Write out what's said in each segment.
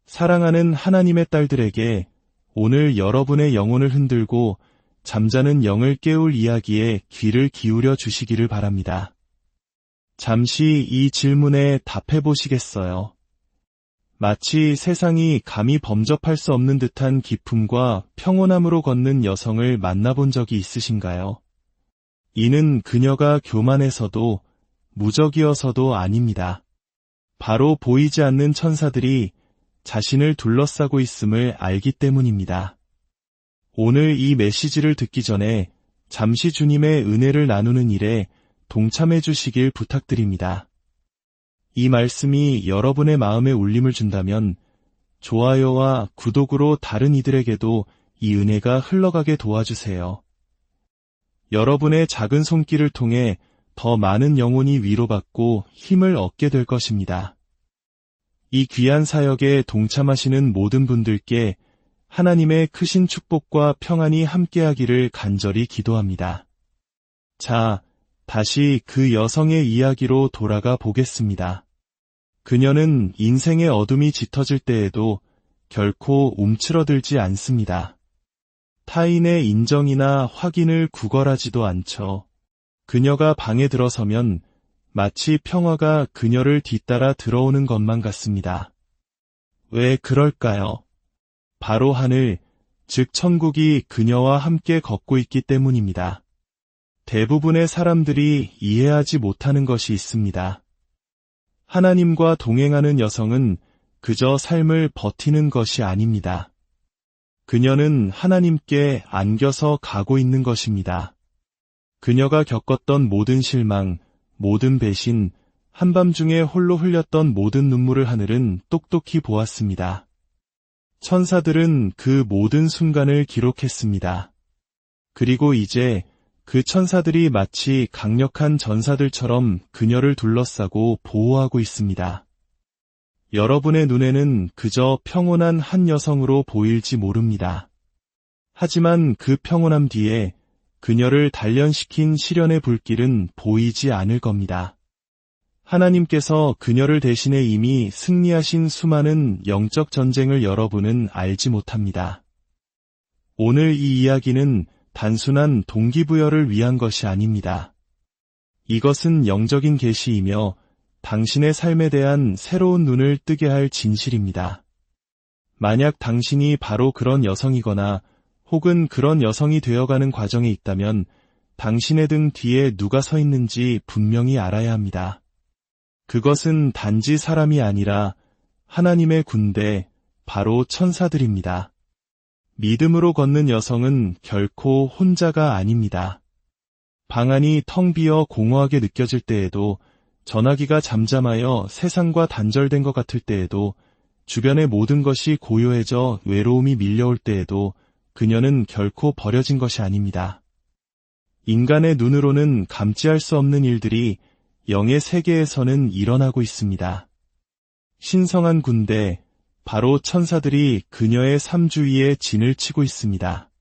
사랑하는 하나님의 딸들에게 오늘 여러분의 영혼을 흔들고 잠자는 영을 깨울 이야기에 귀를 기울여 주시기를 바랍니다. 잠시 이 질문에 답해 보시겠어요? 마치 세상이 감히 범접할 수 없는 듯한 기쁨과 평온함으로 걷는 여성을 만나본 적이 있으신가요? 이는 그녀가 교만해서도 무적이어서도 아닙니다. 바로 보이지 않는 천사들이 자신을 둘러싸고 있음을 알기 때문입니다. 오늘 이 메시지를 듣기 전에 잠시 주님의 은혜를 나누는 일에 동참해 주시길 부탁드립니다. 이 말씀이 여러분의 마음에 울림을 준다면 좋아요와 구독으로 다른 이들에게도 이 은혜가 흘러가게 도와주세요. 여러분의 작은 손길을 통해 더 많은 영혼이 위로받고 힘을 얻게 될 것입니다. 이 귀한 사역에 동참하시는 모든 분들께 하나님의 크신 축복과 평안이 함께하기를 간절히 기도합니다. 자, 다시 그 여성의 이야기로 돌아가 보겠습니다. 그녀는 인생의 어둠이 짙어질 때에도 결코 움츠러들지 않습니다. 타인의 인정이나 확인을 구걸하지도 않죠. 그녀가 방에 들어서면 마치 평화가 그녀를 뒤따라 들어오는 것만 같습니다. 왜 그럴까요? 바로 하늘, 즉 천국이 그녀와 함께 걷고 있기 때문입니다. 대부분의 사람들이 이해하지 못하는 것이 있습니다. 하나님과 동행하는 여성은 그저 삶을 버티는 것이 아닙니다. 그녀는 하나님께 안겨서 가고 있는 것입니다. 그녀가 겪었던 모든 실망, 모든 배신, 한밤중에 홀로 흘렸던 모든 눈물을 하늘은 똑똑히 보았습니다. 천사들은 그 모든 순간을 기록했습니다. 그리고 이제 그 천사들이 마치 강력한 전사들처럼 그녀를 둘러싸고 보호하고 있습니다. 여러분의 눈에는 그저 평온한 한 여성으로 보일지 모릅니다. 하지만 그 평온함 뒤에 그녀를 단련시킨 시련의 불길은 보이지 않을 겁니다. 하나님께서 그녀를 대신해 이미 승리하신 수많은 영적 전쟁을 여러분은 알지 못합니다. 오늘 이 이야기는 단순한 동기부여를 위한 것이 아닙니다. 이것은 영적인 계시이며 당신의 삶에 대한 새로운 눈을 뜨게 할 진실입니다. 만약 당신이 바로 그런 여성이거나 혹은 그런 여성이 되어가는 과정에 있다면 당신의 등 뒤에 누가 서 있는지 분명히 알아야 합니다. 그것은 단지 사람이 아니라 하나님의 군대, 바로 천사들입니다. 믿음으로 걷는 여성은 결코 혼자가 아닙니다. 방 안이 텅 비어 공허하게 느껴질 때에도, 전화기가 잠잠하여 세상과 단절된 것 같을 때에도, 주변의 모든 것이 고요해져 외로움이 밀려올 때에도 그녀는 결코 버려진 것이 아닙니다. 인간의 눈으로는 감지할 수 없는 일들이 영의 세계에서는 일어나고 있습니다. 신성한 군대, 바로 천사들이 그녀의 삶 주위에 진을 치고 있습니다.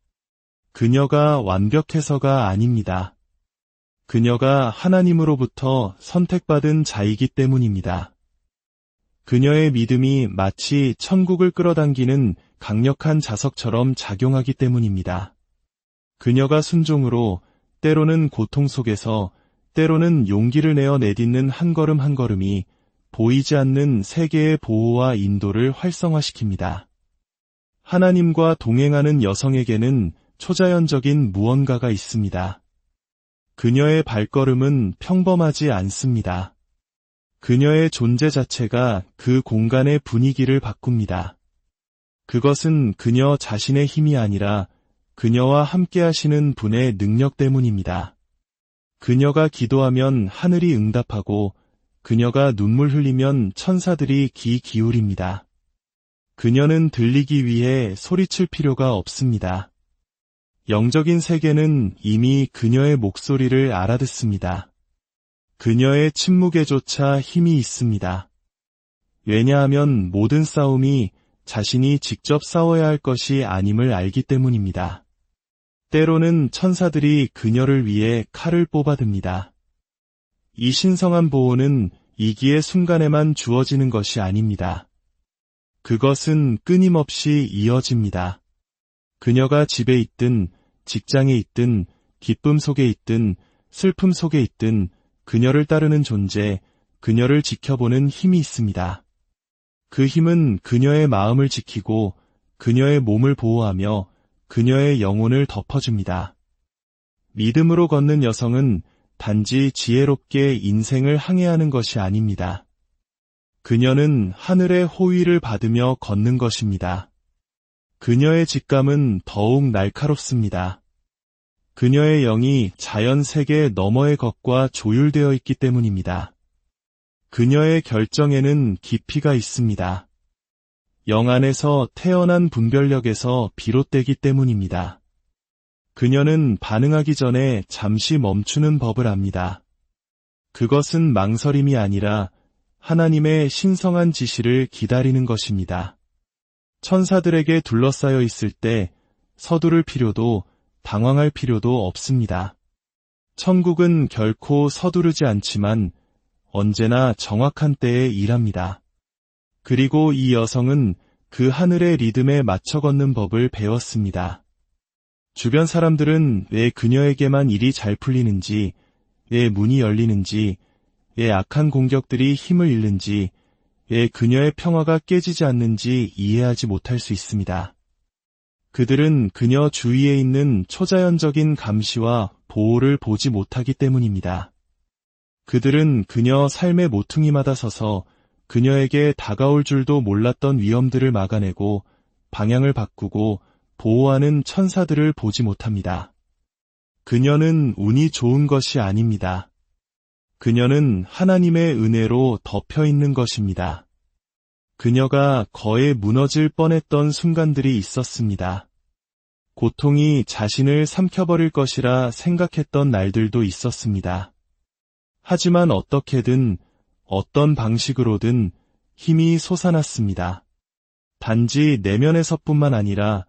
그녀가 완벽해서가 아닙니다. 그녀가 하나님으로부터 선택받은 자이기 때문입니다. 그녀의 믿음이 마치 천국을 끌어당기는 강력한 자석처럼 작용하기 때문입니다. 그녀가 순종으로, 때로는 고통 속에서, 때로는 용기를 내어 내딛는 한 걸음 한 걸음이 보이지 않는 세계의 보호와 인도를 활성화시킵니다. 하나님과 동행하는 여성에게는 초자연적인 무언가가 있습니다. 그녀의 발걸음은 평범하지 않습니다. 그녀의 존재 자체가 그 공간의 분위기를 바꿉니다. 그것은 그녀 자신의 힘이 아니라 그녀와 함께 하시는 분의 능력 때문입니다. 그녀가 기도하면 하늘이 응답하고 그녀가 눈물 흘리면 천사들이 귀 기울입니다. 그녀는 들리기 위해 소리칠 필요가 없습니다. 영적인 세계는 이미 그녀의 목소리를 알아듣습니다. 그녀의 침묵에조차 힘이 있습니다. 왜냐하면 모든 싸움이 자신이 직접 싸워야 할 것이 아님을 알기 때문입니다. 때로는 천사들이 그녀를 위해 칼을 뽑아듭니다. 이 신성한 보호는 이기의 순간에만 주어지는 것이 아닙니다. 그것은 끊임없이 이어집니다. 그녀가 집에 있든, 직장에 있든, 기쁨 속에 있든, 슬픔 속에 있든, 그녀를 따르는 존재, 그녀를 지켜보는 힘이 있습니다. 그 힘은 그녀의 마음을 지키고, 그녀의 몸을 보호하며, 그녀의 영혼을 덮어줍니다. 믿음으로 걷는 여성은 단지 지혜롭게 인생을 항해하는 것이 아닙니다. 그녀는 하늘의 호의를 받으며 걷는 것입니다. 그녀의 직감은 더욱 날카롭습니다. 그녀의 영이 자연 세계 너머의 것과 조율되어 있기 때문입니다. 그녀의 결정에는 깊이가 있습니다. 영 안에서 태어난 분별력에서 비롯되기 때문입니다. 그녀는 반응하기 전에 잠시 멈추는 법을 압니다. 그것은 망설임이 아니라 하나님의 신성한 지시를 기다리는 것입니다. 천사들에게 둘러싸여 있을 때 서두를 필요도 당황할 필요도 없습니다. 천국은 결코 서두르지 않지만 언제나 정확한 때에 일합니다. 그리고 이 여성은 그 하늘의 리듬에 맞춰 걷는 법을 배웠습니다. 주변 사람들은 왜 그녀에게만 일이 잘 풀리는지, 왜 문이 열리는지, 왜 악한 공격들이 힘을 잃는지, 왜 그녀의 평화가 깨지지 않는지 이해하지 못할 수 있습니다. 그들은 그녀 주위에 있는 초자연적인 감시와 보호를 보지 못하기 때문입니다. 그들은 그녀 삶의 모퉁이마다 서서 그녀에게 다가올 줄도 몰랐던 위험들을 막아내고 방향을 바꾸고 보호하는 천사들을 보지 못합니다. 그녀는 운이 좋은 것이 아닙니다. 그녀는 하나님의 은혜로 덮여 있는 것입니다. 그녀가 거에 무너질 뻔했던 순간들이 있었습니다. 고통이 자신을 삼켜버릴 것이라 생각했던 날들도 있었습니다. 하지만 어떻게든 어떤 방식으로든 힘이 솟아났습니다. 단지 내면에서뿐만 아니라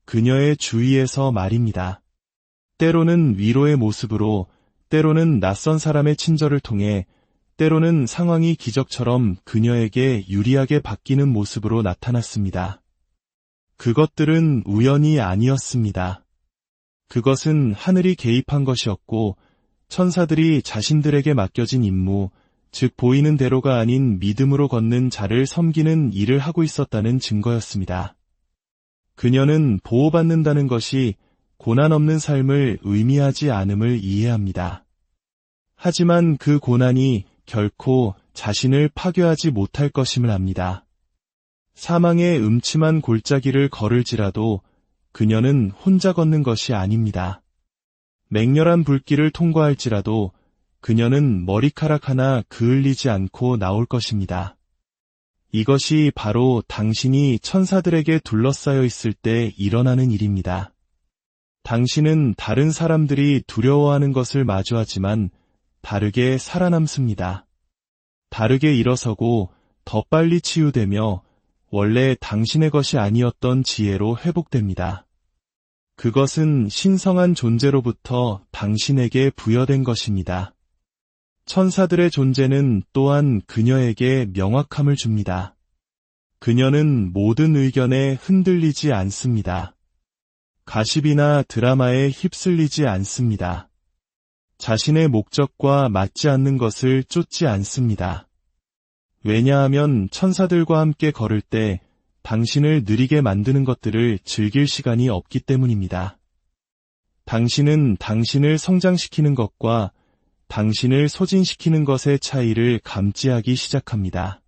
그녀의 주위에서 말입니다. 때로는 위로의 모습으로, 때로는 낯선 사람의 친절을 통해, 때로는 상황이 기적처럼 그녀에게 유리하게 바뀌는 모습으로 나타났습니다. 그것들은 우연이 아니었습니다. 그것은 하늘이 개입한 것이었고, 천사들이 자신들에게 맡겨진 임무, 즉 보이는 대로가 아닌 믿음으로 걷는 자를 섬기는 일을 하고 있었다는 증거였습니다. 그녀는 보호받는다는 것이 고난 없는 삶을 의미하지 않음을 이해합니다. 하지만 그 고난이 결코 자신을 파괴하지 못할 것임을 압니다. 사망의 음침한 골짜기를 걸을지라도 그녀는 혼자 걷는 것이 아닙니다. 맹렬한 불길을 통과할지라도 그녀는 머리카락 하나 그을리지 않고 나올 것입니다. 이것이 바로 당신이 천사들에게 둘러싸여 있을 때 일어나는 일입니다. 당신은 다른 사람들이 두려워하는 것을 마주하지만 다르게 살아남습니다. 다르게 일어서고 더 빨리 치유되며 원래 당신의 것이 아니었던 지혜로 회복됩니다. 그것은 신성한 존재로부터 당신에게 부여된 것입니다. 천사들의 존재는 또한 그녀에게 명확함을 줍니다. 그녀는 모든 의견에 흔들리지 않습니다. 가십이나 드라마에 휩쓸리지 않습니다. 자신의 목적과 맞지 않는 것을 쫓지 않습니다. 왜냐하면 천사들과 함께 걸을 때 당신을 느리게 만드는 것들을 즐길 시간이 없기 때문입니다. 당신은 당신을 성장시키는 것과 당신을 소진시키는 것의 차이를 감지하기 시작합니다.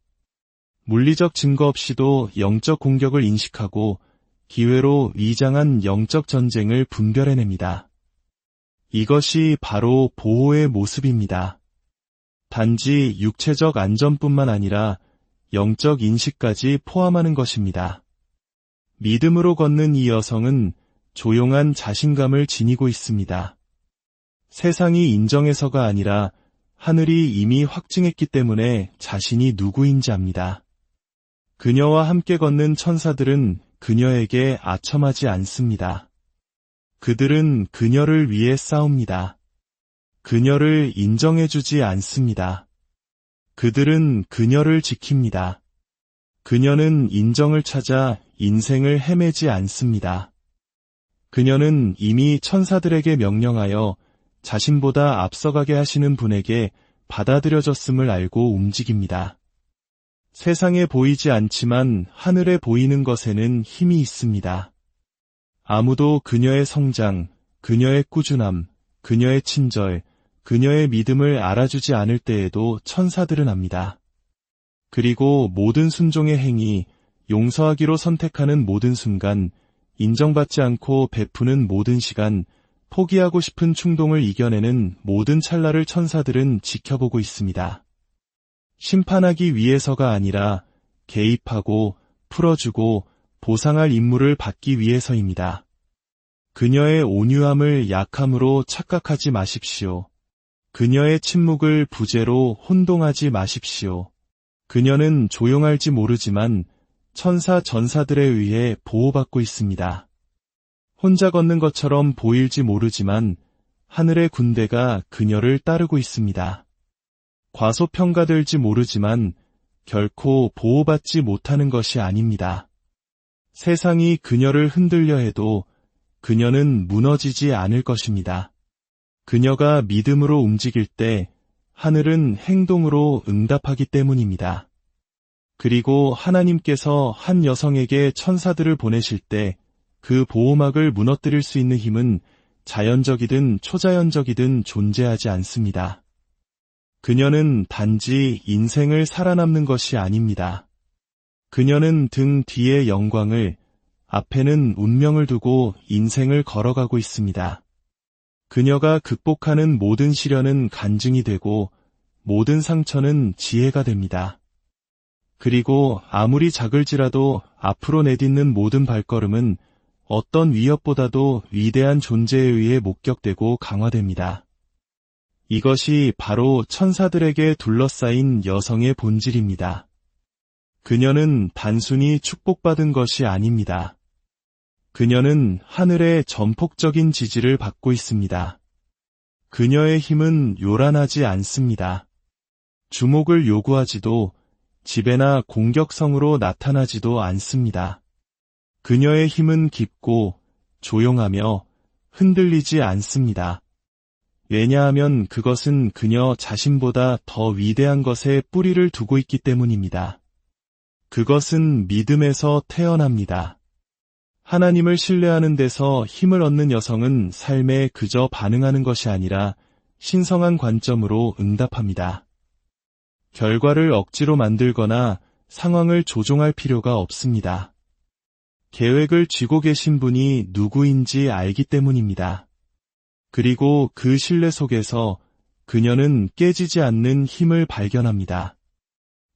물리적 증거 없이도 영적 공격을 인식하고 기회로 위장한 영적 전쟁을 분별해냅니다. 이것이 바로 보호의 모습입니다. 단지 육체적 안전뿐만 아니라 영적 인식까지 포함하는 것입니다. 믿음으로 걷는 이 여성은 조용한 자신감을 지니고 있습니다. 세상이 인정해서가 아니라 하늘이 이미 확증했기 때문에 자신이 누구인지 압니다. 그녀와 함께 걷는 천사들은 그녀에게 아첨하지 않습니다. 그들은 그녀를 위해 싸웁니다. 그녀를 인정해주지 않습니다. 그들은 그녀를 지킵니다. 그녀는 인정을 찾아 인생을 헤매지 않습니다. 그녀는 이미 천사들에게 명령하여 자신보다 앞서가게 하시는 분에게 받아들여졌음을 알고 움직입니다. 세상에 보이지 않지만 하늘에 보이는 것에는 힘이 있습니다. 아무도 그녀의 성장, 그녀의 꾸준함, 그녀의 친절, 그녀의 믿음을 알아주지 않을 때에도 천사들은 압니다. 그리고 모든 순종의 행위, 용서하기로 선택하는 모든 순간, 인정받지 않고 베푸는 모든 시간, 포기하고 싶은 충동을 이겨내는 모든 찰나를 천사들은 지켜보고 있습니다. 심판하기 위해서가 아니라 개입하고 풀어주고 보상할 임무를 받기 위해서입니다. 그녀의 온유함을 약함으로 착각하지 마십시오. 그녀의 침묵을 부재로 혼동하지 마십시오. 그녀는 조용할지 모르지만 천사 전사들에 의해 보호받고 있습니다. 혼자 걷는 것처럼 보일지 모르지만 하늘의 군대가 그녀를 따르고 있습니다. 과소평가될지 모르지만 결코 보호받지 못하는 것이 아닙니다. 세상이 그녀를 흔들려 해도 그녀는 무너지지 않을 것입니다. 그녀가 믿음으로 움직일 때 하늘은 행동으로 응답하기 때문입니다. 그리고 하나님께서 한 여성에게 천사들을 보내실 때 그 보호막을 무너뜨릴 수 있는 힘은 자연적이든 초자연적이든 존재하지 않습니다. 그녀는 단지 인생을 살아남는 것이 아닙니다. 그녀는 등 뒤에 영광을, 앞에는 운명을 두고 인생을 걸어가고 있습니다. 그녀가 극복하는 모든 시련은 간증이 되고 모든 상처는 지혜가 됩니다. 그리고 아무리 작을지라도 앞으로 내딛는 모든 발걸음은 어떤 위협보다도 위대한 존재에 의해 목격되고 강화됩니다. 이것이 바로 천사들에게 둘러싸인 여성의 본질입니다. 그녀는 단순히 축복받은 것이 아닙니다. 그녀는 하늘의 전폭적인 지지를 받고 있습니다. 그녀의 힘은 요란하지 않습니다. 주목을 요구하지도 지배나 공격성으로 나타나지도 않습니다. 그녀의 힘은 깊고 조용하며 흔들리지 않습니다. 왜냐하면 그것은 그녀 자신보다 더 위대한 것에 뿌리를 두고 있기 때문입니다. 그것은 믿음에서 태어납니다. 하나님을 신뢰하는 데서 힘을 얻는 여성은 삶에 그저 반응하는 것이 아니라 신성한 관점으로 응답합니다. 결과를 억지로 만들거나 상황을 조종할 필요가 없습니다. 계획을 쥐고 계신 분이 누구인지 알기 때문입니다. 그리고 그 신뢰 속에서 그녀는 깨지지 않는 힘을 발견합니다.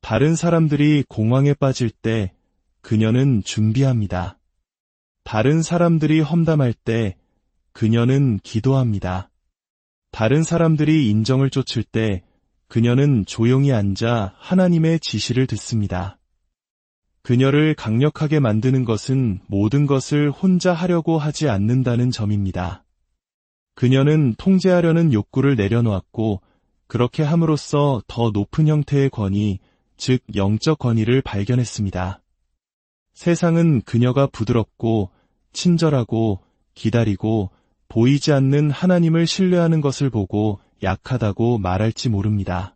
다른 사람들이 공황에 빠질 때 그녀는 준비합니다. 다른 사람들이 험담할 때 그녀는 기도합니다. 다른 사람들이 인정을 쫓을 때 그녀는 조용히 앉아 하나님의 지시를 듣습니다. 그녀를 강력하게 만드는 것은 모든 것을 혼자 하려고 하지 않는다는 점입니다. 그녀는 통제하려는 욕구를 내려놓았고 그렇게 함으로써 더 높은 형태의 권위, 즉 영적 권위를 발견했습니다. 세상은 그녀가 부드럽고 친절하고 기다리고 보이지 않는 하나님을 신뢰하는 것을 보고 약하다고 말할지 모릅니다.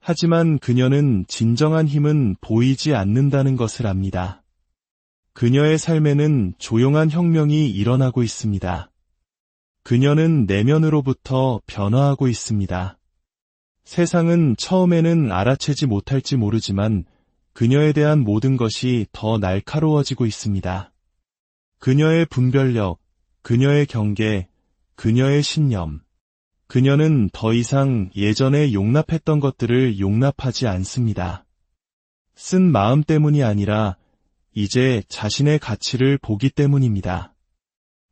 하지만 그녀는 진정한 힘은 보이지 않는다는 것을 압니다. 그녀의 삶에는 조용한 혁명이 일어나고 있습니다. 그녀는 내면으로부터 변화하고 있습니다. 세상은 처음에는 알아채지 못할지 모르지만 그녀에 대한 모든 것이 더 날카로워지고 있습니다. 그녀의 분별력, 그녀의 경계, 그녀의 신념. 그녀는 더 이상 예전에 용납했던 것들을 용납하지 않습니다. 쓴 마음 때문이 아니라 이제 자신의 가치를 보기 때문입니다.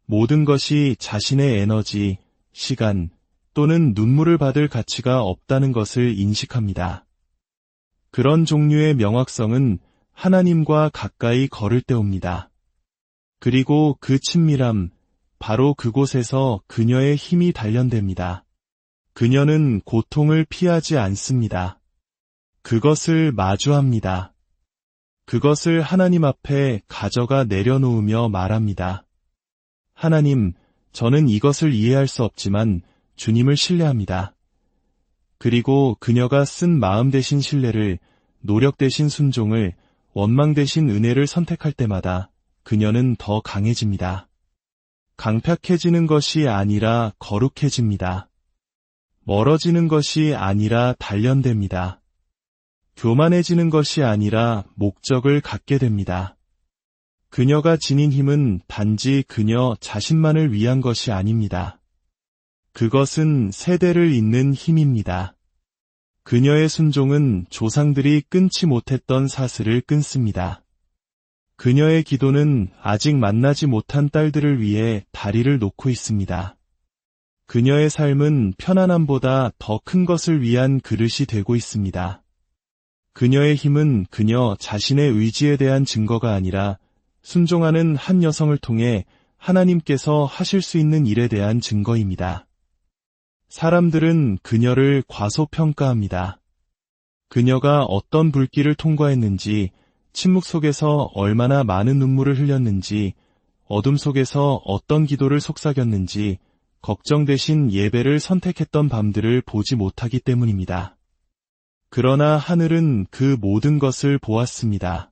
모든 것이 자신의 에너지, 시간 또는 눈물을 받을 가치가 없다는 것을 인식합니다. 그런 종류의 명확성은 하나님과 가까이 걸을 때 옵니다. 그리고 그 친밀함, 바로 그곳에서 그녀의 힘이 단련됩니다. 그녀는 고통을 피하지 않습니다. 그것을 마주합니다. 그것을 하나님 앞에 가져가 내려놓으며 말합니다. 하나님, 저는 이것을 이해할 수 없지만 주님을 신뢰합니다. 그리고 그녀가 쓴 마음 대신 신뢰를, 노력 대신 순종을, 원망 대신 은혜를 선택할 때마다 그녀는 더 강해집니다. 강팍해지는 것이 아니라 거룩해집니다. 멀어지는 것이 아니라 단련됩니다. 교만해지는 것이 아니라 목적을 갖게 됩니다. 그녀가 지닌 힘은 단지 그녀 자신만을 위한 것이 아닙니다. 그것은 세대를 잇는 힘입니다. 그녀의 순종은 조상들이 끊지 못했던 사슬을 끊습니다. 그녀의 기도는 아직 만나지 못한 딸들을 위해 다리를 놓고 있습니다. 그녀의 삶은 편안함보다 더 큰 것을 위한 그릇이 되고 있습니다. 그녀의 힘은 그녀 자신의 의지에 대한 증거가 아니라 순종하는 한 여성을 통해 하나님께서 하실 수 있는 일에 대한 증거입니다. 사람들은 그녀를 과소평가합니다. 그녀가 어떤 불길을 통과했는지, 침묵 속에서 얼마나 많은 눈물을 흘렸는지, 어둠 속에서 어떤 기도를 속삭였는지, 걱정 대신 예배를 선택했던 밤들을 보지 못하기 때문입니다. 그러나 하늘은 그 모든 것을 보았습니다.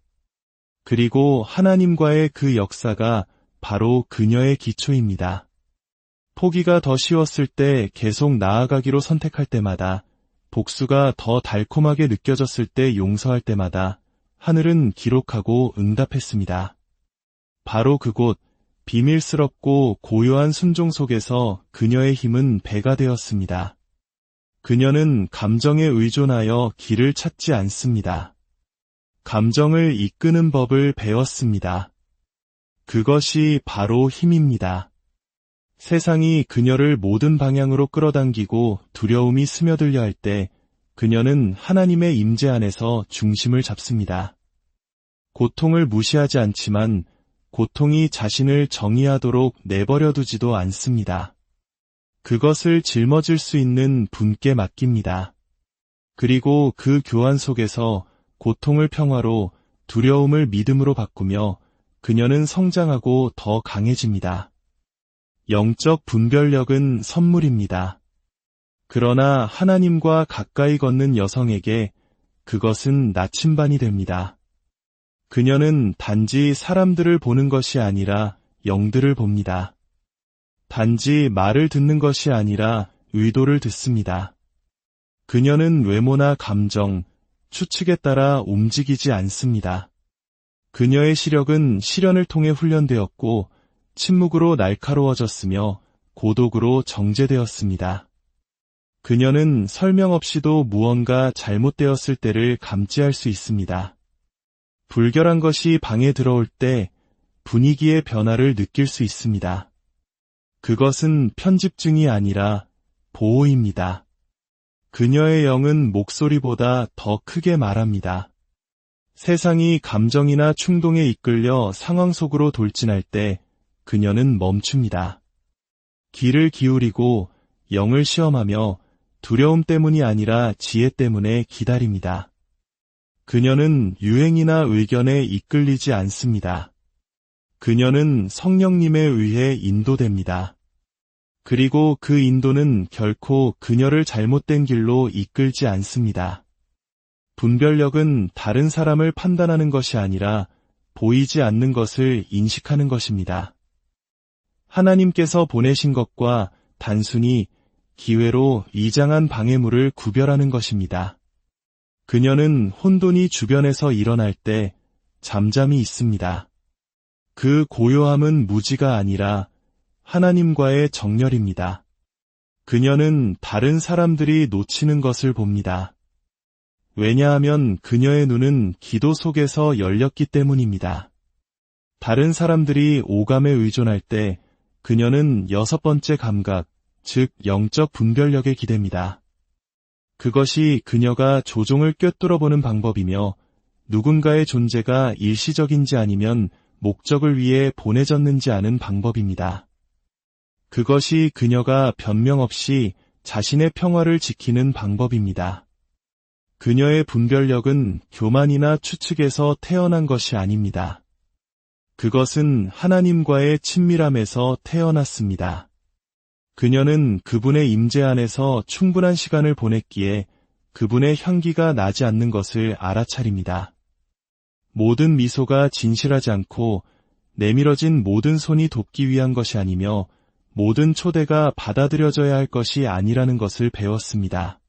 그리고 하나님과의 그 역사가 바로 그녀의 기초입니다. 포기가 더 쉬웠을 때 계속 나아가기로 선택할 때마다, 복수가 더 달콤하게 느껴졌을 때 용서할 때마다 하늘은 기록하고 응답했습니다. 바로 그곳, 비밀스럽고 고요한 순종 속에서 그녀의 힘은 배가 되었습니다. 그녀는 감정에 의존하여 길을 찾지 않습니다. 감정을 이끄는 법을 배웠습니다. 그것이 바로 힘입니다. 세상이 그녀를 모든 방향으로 끌어당기고 두려움이 스며들려 할 때 그녀는 하나님의 임재 안에서 중심을 잡습니다. 고통을 무시하지 않지만 고통이 자신을 정의하도록 내버려 두지도 않습니다. 그것을 짊어질 수 있는 분께 맡깁니다. 그리고 그 교환 속에서 고통을 평화로, 두려움을 믿음으로 바꾸며 그녀는 성장하고 더 강해집니다. 영적 분별력은 선물입니다. 그러나 하나님과 가까이 걷는 여성에게 그것은 나침반이 됩니다. 그녀는 단지 사람들을 보는 것이 아니라 영들을 봅니다. 단지 말을 듣는 것이 아니라 의도를 듣습니다. 그녀는 외모나 감정, 추측에 따라 움직이지 않습니다. 그녀의 시력은 시련을 통해 훈련되었고 침묵으로 날카로워졌으며 고독으로 정제되었습니다. 그녀는 설명 없이도 무언가 잘못되었을 때를 감지할 수 있습니다. 불결한 것이 방에 들어올 때 분위기의 변화를 느낄 수 있습니다. 그것은 편집증이 아니라 보호입니다. 그녀의 영은 목소리보다 더 크게 말합니다. 세상이 감정이나 충동에 이끌려 상황 속으로 돌진할 때 그녀는 멈춥니다. 귀를 기울이고 영을 시험하며 두려움 때문이 아니라 지혜 때문에 기다립니다. 그녀는 유행이나 의견에 이끌리지 않습니다. 그녀는 성령님에 의해 인도됩니다. 그리고 그 인도는 결코 그녀를 잘못된 길로 이끌지 않습니다. 분별력은 다른 사람을 판단하는 것이 아니라 보이지 않는 것을 인식하는 것입니다. 하나님께서 보내신 것과 단순히 기회로 이장한 방해물을 구별하는 것입니다. 그녀는 혼돈이 주변에서 일어날 때 잠잠히 있습니다. 그 고요함은 무지가 아니라 하나님과의 정렬입니다. 그녀는 다른 사람들이 놓치는 것을 봅니다. 왜냐하면 그녀의 눈은 기도 속에서 열렸기 때문입니다. 다른 사람들이 오감에 의존할 때 그녀는 여섯 번째 감각, 즉 영적 분별력에 기댑니다. 그것이 그녀가 조종을 꿰뚫어보는 방법이며 누군가의 존재가 일시적인지 아니면 목적을 위해 보내졌는지 아는 방법입니다. 그것이 그녀가 변명 없이 자신의 평화를 지키는 방법입니다. 그녀의 분별력은 교만이나 추측에서 태어난 것이 아닙니다. 그것은 하나님과의 친밀함에서 태어났습니다. 그녀는 그분의 임재 안에서 충분한 시간을 보냈기에 그분의 향기가 나지 않는 것을 알아차립니다. 모든 미소가 진실하지 않고 내밀어진 모든 손이 돕기 위한 것이 아니며 모든 초대가 받아들여져야 할 것이 아니라는 것을 배웠습니다.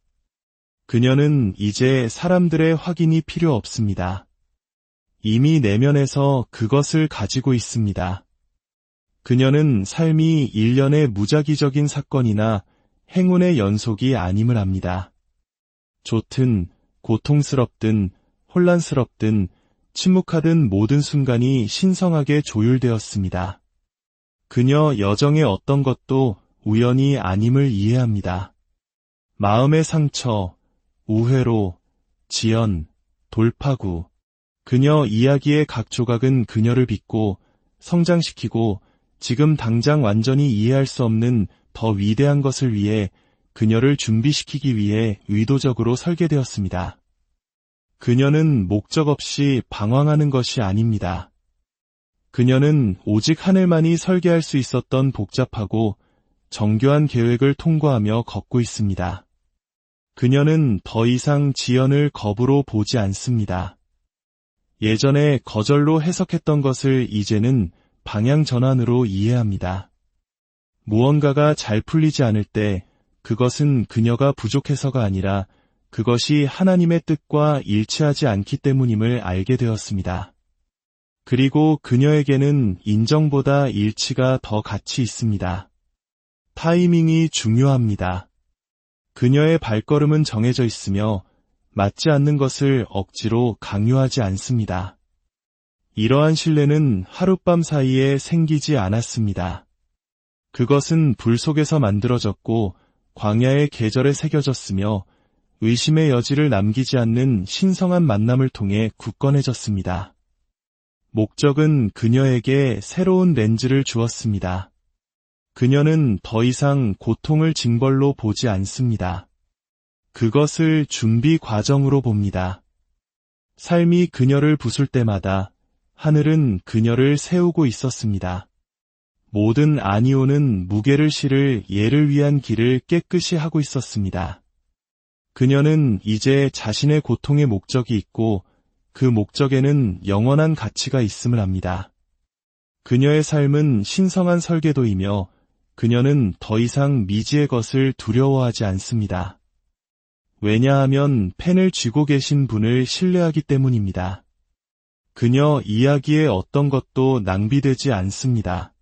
그녀는 이제 사람들의 확인이 필요 없습니다. 이미 내면에서 그것을 가지고 있습니다. 그녀는 삶이 일련의 무작위적인 사건이나 행운의 연속이 아님을 압니다. 좋든 고통스럽든 혼란스럽든 침묵하든 모든 순간이 신성하게 조율되었습니다. 그녀 여정의 어떤 것도 우연이 아님을 이해합니다. 마음의 상처, 우회로, 지연, 돌파구. 그녀 이야기의 각 조각은 그녀를 빚고 성장시키고 지금 당장 완전히 이해할 수 없는 더 위대한 것을 위해 그녀를 준비시키기 위해 의도적으로 설계되었습니다. 그녀는 목적 없이 방황하는 것이 아닙니다. 그녀는 오직 하늘만이 설계할 수 있었던 복잡하고 정교한 계획을 통과하며 걷고 있습니다. 그녀는 더 이상 지연을 겁으로 보지 않습니다. 예전에 거절로 해석했던 것을 이제는 방향 전환으로 이해합니다. 무언가가 잘 풀리지 않을 때 그것은 그녀가 부족해서가 아니라 그것이 하나님의 뜻과 일치하지 않기 때문임을 알게 되었습니다. 그리고 그녀에게는 인정보다 일치가 더 가치 있습니다. 타이밍이 중요합니다. 그녀의 발걸음은 정해져 있으며 맞지 않는 것을 억지로 강요하지 않습니다. 이러한 신뢰는 하룻밤 사이에 생기지 않았습니다. 그것은 불 속에서 만들어졌고 광야의 계절에 새겨졌으며 의심의 여지를 남기지 않는 신성한 만남을 통해 굳건해졌습니다. 목적은 그녀에게 새로운 렌즈를 주었습니다. 그녀는 더 이상 고통을 징벌로 보지 않습니다. 그것을 준비 과정으로 봅니다. 삶이 그녀를 부술 때마다 하늘은 그녀를 세우고 있었습니다. 모든 아니오는 무게를 실을 예를 위한 길을 깨끗이 하고 있었습니다. 그녀는 이제 자신의 고통의 목적이 있고 그 목적에는 영원한 가치가 있음을 압니다. 그녀의 삶은 신성한 설계도이며 그녀는 더 이상 미지의 것을 두려워하지 않습니다. 왜냐하면 펜을 쥐고 계신 분을 신뢰하기 때문입니다. 그녀 이야기의 어떤 것도 낭비되지 않습니다.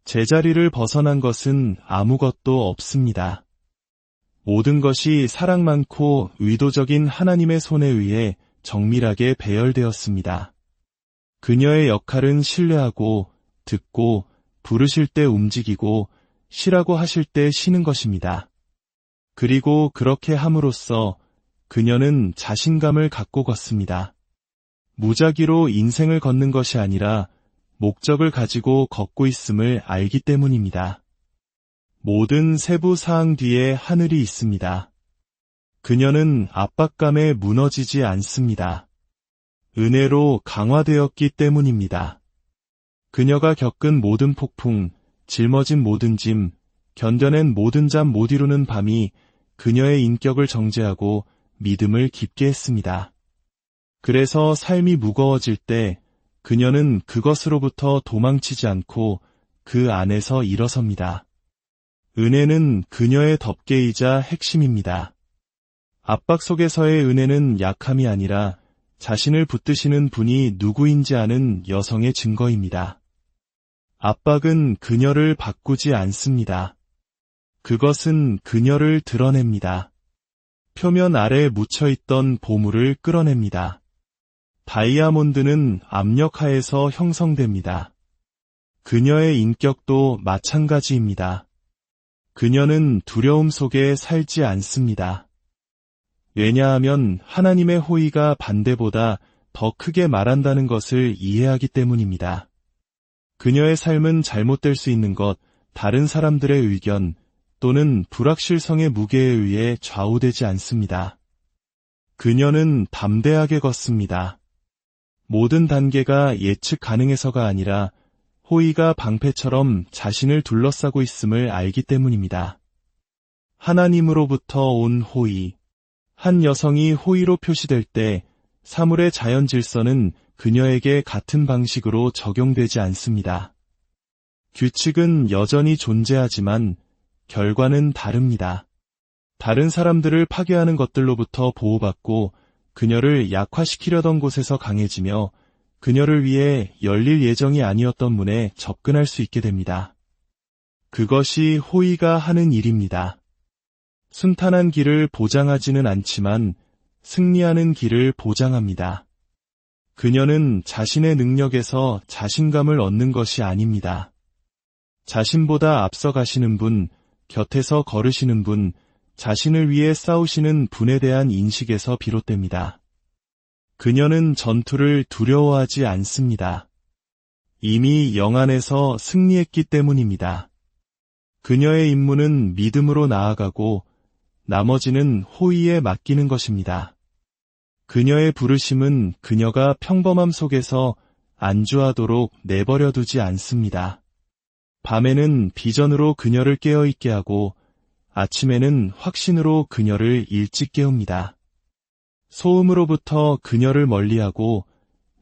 제자리를 벗어난 것은 아무것도 없습니다. 모든 것이 사랑 많고 의도적인 하나님의 손에 의해 정밀하게 배열되었습니다. 그녀의 역할은 신뢰하고 듣고 부르실 때 움직이고 쉬라고 하실 때 쉬는 것입니다. 그리고 그렇게 함으로써 그녀는 자신감을 갖고 걷습니다. 무작위로 인생을 걷는 것이 아니라 목적을 가지고 걷고 있음을 알기 때문입니다. 모든 세부 사항 뒤에 하늘이 있습니다. 그녀는 압박감에 무너지지 않습니다. 은혜로 강화되었기 때문입니다. 그녀가 겪은 모든 폭풍, 짊어진 모든 짐, 견뎌낸 모든 잠 못 이루는 밤이 그녀의 인격을 정죄하고 믿음을 깊게 했습니다. 그래서 삶이 무거워질 때 그녀는 그것으로부터 도망치지 않고 그 안에서 일어섭니다. 은혜는 그녀의 덮개이자 핵심입니다. 압박 속에서의 은혜는 약함이 아니라 자신을 붙드시는 분이 누구인지 아는 여성의 증거입니다. 압박은 그녀를 바꾸지 않습니다. 그것은 그녀를 드러냅니다. 표면 아래에 묻혀있던 보물을 끌어냅니다. 다이아몬드는 압력하에서 형성됩니다. 그녀의 인격도 마찬가지입니다. 그녀는 두려움 속에 살지 않습니다. 왜냐하면 하나님의 호의가 반대보다 더 크게 말한다는 것을 이해하기 때문입니다. 그녀의 삶은 잘못될 수 있는 것, 다른 사람들의 의견 또는 불확실성의 무게에 의해 좌우되지 않습니다. 그녀는 담대하게 걷습니다. 모든 단계가 예측 가능해서가 아니라 호의가 방패처럼 자신을 둘러싸고 있음을 알기 때문입니다. 하나님으로부터 온 호의. 한 여성이 호의로 표시될 때 사물의 자연 질서는 그녀에게 같은 방식으로 적용되지 않습니다. 규칙은 여전히 존재하지만 결과는 다릅니다. 다른 사람들을 파괴하는 것들로부터 보호받고 그녀를 약화시키려던 곳에서 강해지며 그녀를 위해 열릴 예정이 아니었던 문에 접근할 수 있게 됩니다. 그것이 호의가 하는 일입니다. 순탄한 길을 보장하지는 않지만 승리하는 길을 보장합니다. 그녀는 자신의 능력에서 자신감을 얻는 것이 아닙니다. 자신보다 앞서가시는 분, 곁에서 걸으시는 분, 자신을 위해 싸우시는 분에 대한 인식에서 비롯됩니다. 그녀는 전투를 두려워하지 않습니다. 이미 영 안에서 승리했기 때문입니다. 그녀의 임무는 믿음으로 나아가고 나머지는 호의에 맡기는 것입니다. 그녀의 부르심은 그녀가 평범함 속에서 안주하도록 내버려두지 않습니다. 밤에는 비전으로 그녀를 깨어있게 하고 아침에는 확신으로 그녀를 일찍 깨웁니다. 소음으로부터 그녀를 멀리하고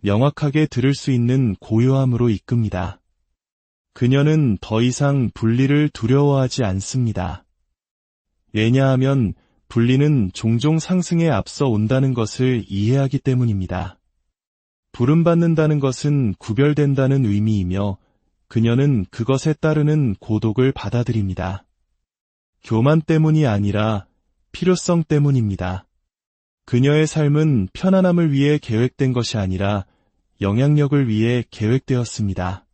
명확하게 들을 수 있는 고요함으로 이끕니다. 그녀는 더 이상 분리를 두려워하지 않습니다. 왜냐하면 분리는 종종 상승에 앞서 온다는 것을 이해하기 때문입니다. 부름받는다는 것은 구별된다는 의미이며 그녀는 그것에 따르는 고독을 받아들입니다. 교만 때문이 아니라 필요성 때문입니다. 그녀의 삶은 편안함을 위해 계획된 것이 아니라 영향력을 위해 계획되었습니다.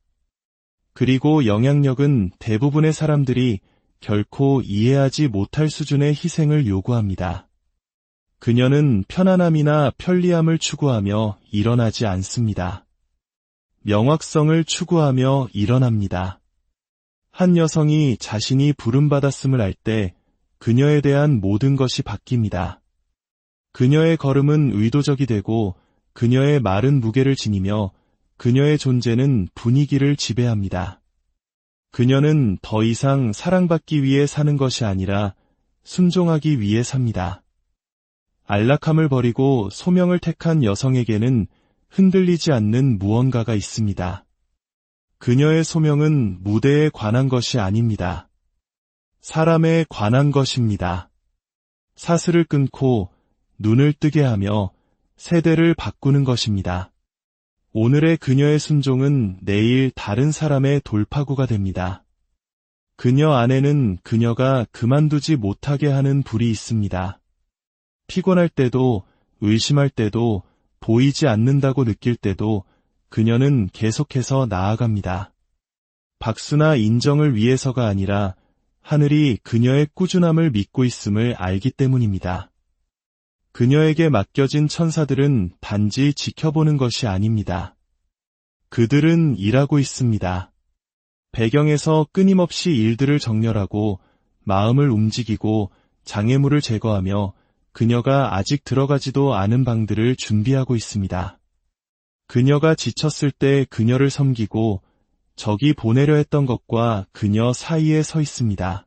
그리고 영향력은 대부분의 사람들이 결코 이해하지 못할 수준의 희생을 요구합니다. 그녀는 편안함이나 편리함을 추구하며 일어나지 않습니다. 명확성을 추구하며 일어납니다. 한 여성이 자신이 부름받았음을 알 때 그녀에 대한 모든 것이 바뀝니다. 그녀의 걸음은 의도적이 되고 그녀의 말은 무게를 지니며 그녀의 존재는 분위기를 지배합니다. 그녀는 더 이상 사랑받기 위해 사는 것이 아니라 순종하기 위해 삽니다. 안락함을 버리고 소명을 택한 여성에게는 흔들리지 않는 무언가가 있습니다. 그녀의 소명은 무대에 관한 것이 아닙니다. 사람에 관한 것입니다. 사슬을 끊고 눈을 뜨게 하며 세대를 바꾸는 것입니다. 오늘의 그녀의 순종은 내일 다른 사람의 돌파구가 됩니다. 그녀 안에는 그녀가 그만두지 못하게 하는 불이 있습니다. 피곤할 때도, 의심할 때도, 보이지 않는다고 느낄 때도 그녀는 계속해서 나아갑니다. 박수나 인정을 위해서가 아니라 하늘이 그녀의 꾸준함을 믿고 있음을 알기 때문입니다. 그녀에게 맡겨진 천사들은 단지 지켜보는 것이 아닙니다. 그들은 일하고 있습니다. 배경에서 끊임없이 일들을 정렬하고 마음을 움직이고 장애물을 제거하며 그녀가 아직 들어가지도 않은 방들을 준비하고 있습니다. 그녀가 지쳤을 때 그녀를 섬기고 적이 보내려 했던 것과 그녀 사이에 서 있습니다.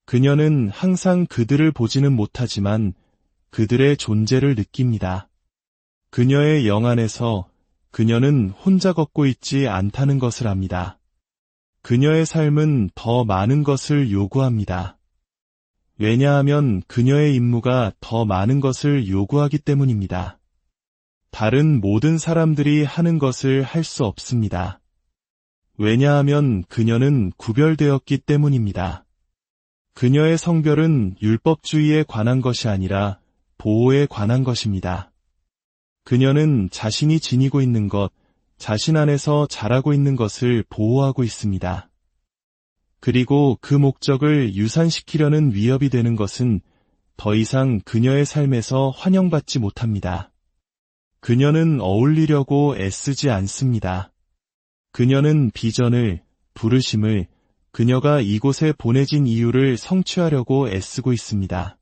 그녀는 항상 그들을 보지는 못하지만 그들의 존재를 느낍니다. 그녀의 영 안에서 그녀는 혼자 걷고 있지 않다는 것을 압니다. 그녀의 삶은 더 많은 것을 요구합니다. 왜냐하면 그녀의 임무가 더 많은 것을 요구하기 때문입니다. 다른 모든 사람들이 하는 것을 할 수 없습니다. 왜냐하면 그녀는 구별되었기 때문입니다. 그녀의 성별은 율법주의에 관한 것이 아니라 보호에 관한 것입니다. 그녀는 자신이 지니고 있는 것, 자신 안에서 자라고 있는 것을 보호하고 있습니다. 그리고 그 목적을 유산시키려는 위협이 되는 것은 더 이상 그녀의 삶에서 환영받지 못합니다. 그녀는 어울리려고 애쓰지 않습니다. 그녀는 비전을, 부르심을, 그녀가 이곳에 보내진 이유를 성취하려고 애쓰고 있습니다.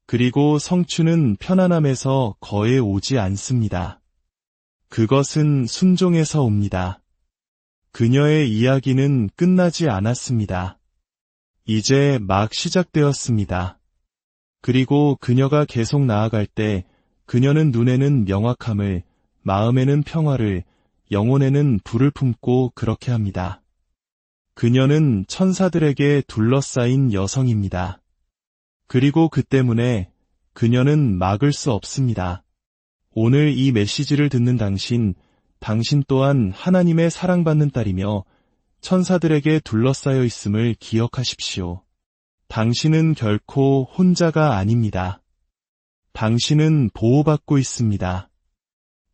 그리고 성취는 편안함에서 거에 오지 않습니다. 그것은 순종에서 옵니다. 그녀의 이야기는 끝나지 않았습니다. 이제 막 시작되었습니다. 그리고 그녀가 계속 나아갈 때 그녀는 눈에는 명확함을, 마음에는 평화를, 영혼에는 불을 품고 그렇게 합니다. 그녀는 천사들에게 둘러싸인 여성입니다. 그리고 그 때문에 그녀는 막을 수 없습니다. 오늘 이 메시지를 듣는 당신 또한 하나님의 사랑받는 딸이며 천사들에게 둘러싸여 있음을 기억하십시오. 당신은 결코 혼자가 아닙니다. 당신은 보호받고 있습니다.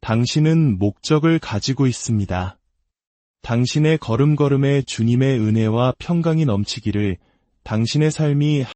당신은 목적을 가지고 있습니다. 당신의 걸음걸음에 주님의 은혜와 평강이 넘치기를, 당신의 삶이